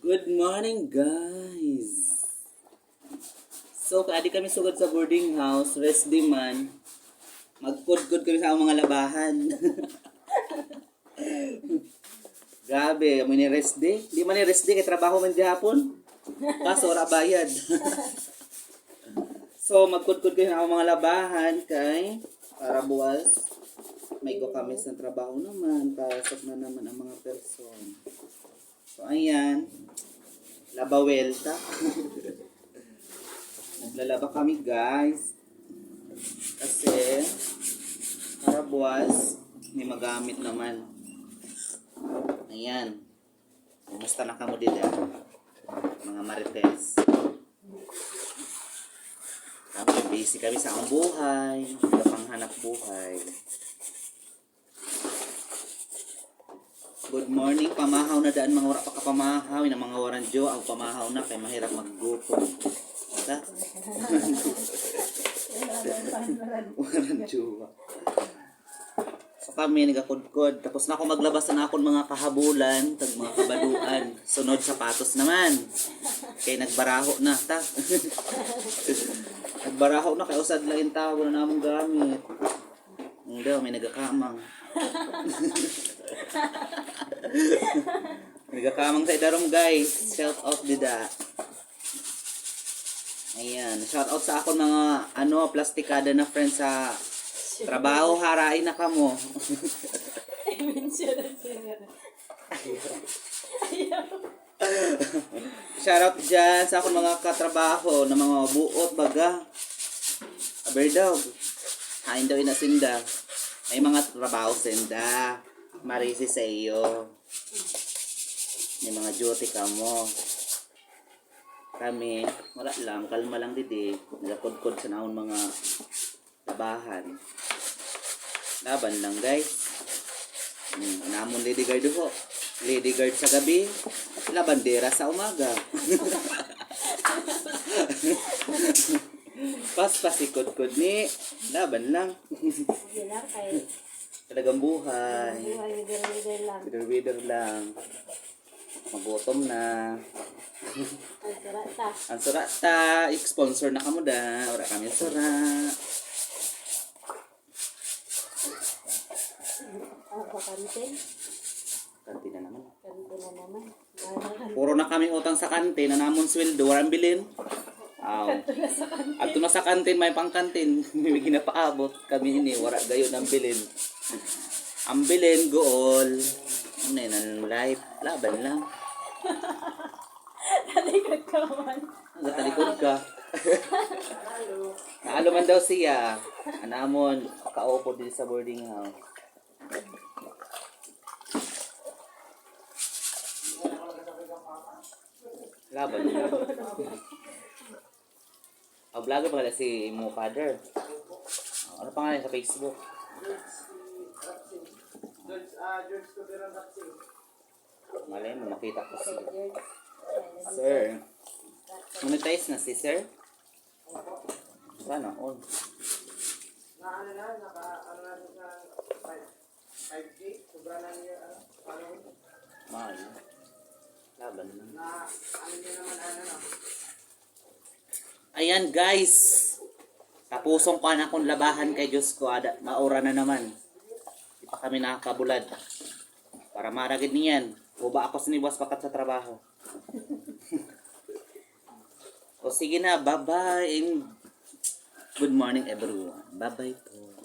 Good morning, guys! So, kaadi kami sugod sa boarding house, rest day man. Magkudkod kami sa among mga labahan. Grabe, mo ni rest day. Di man ni rest day, kay trabaho man hapon. Kaso, wala bayad. So, magkudkod kami sa among mga labahan kay para buwas. May go kami sa trabaho naman. Pasok na naman ang mga person. So, ayan. Labawelta. Naglalaba kami, guys. Kasi, para buwas, may magamit naman. Ayan. Kumusta na kamo dito? Mga marites. Kami, busy kami sa ang buhay. Panghanap buhay. Good morning, pamahaw na daan, mga wala pa kapamahaw, na mga waranjo, ang pamahaw na, kay mahirap maggutom. Sa? Waranjo. So kami, nagakudkod. Tapos na ako maglabas na akong mga kahabulan, tag mga kabaduan. Sunod sapatos naman. Kay nagbaraho na, ta. Nagbaraho na, kay usad lang yung tao na namang gamit. Hindi, may nagakamang. Nagakamang sa idarom, guys. Shout out dida. Ayan, shout out sa akon mga plastikada na friends sa trabaho, harain na kamo. Shout out dyan sa akon mga katrabaho na mga buot baga. Aber daw. Hain daw inasinda. May mga trabaho senda. Marisi sa iyo. May mga duty ka mo. Kami, wala lang, kalma lang didi. Nagakod-kod sa naon mga labahan. Laban lang, guys. Namon lady guard ho. Lady guard sa gabi, labandera sa umaga. Pasikod-kod ni, laban lang. Talagang buhay. Wider lang. Magutom na. Ang surata. I-sponsor na kamo da. Wala kami sura. Kantin na naman. Puro na kami utang sa kantin. Na namon sweldo. Walang bilin. At na sa kantin, may pangkantin. May ginapaabot kami ini. Wala gayon ang bilin. Ang bilin, gool. Ano yun, ang life. Laban lang. Talikod ka man. Talikod ka. Naalo man daw siya. Anamon, kaupo din sa boarding house. Laban lang. Vlogger pala si Mo Father. Ano pangalan sa Facebook? Malay mo, makita ko si Sir. Monetize na si Sir? Sana all. Mahal. Laban na. Ayan, guys. Tapusong ko na akong labahan kay Diyos ko. Maura na naman. Di pa kami nakakabulad. Para maragid niyan. Uba ako siniwas pakat sa trabaho. O sige na, bye-bye. And good morning everyone. Bye-bye po.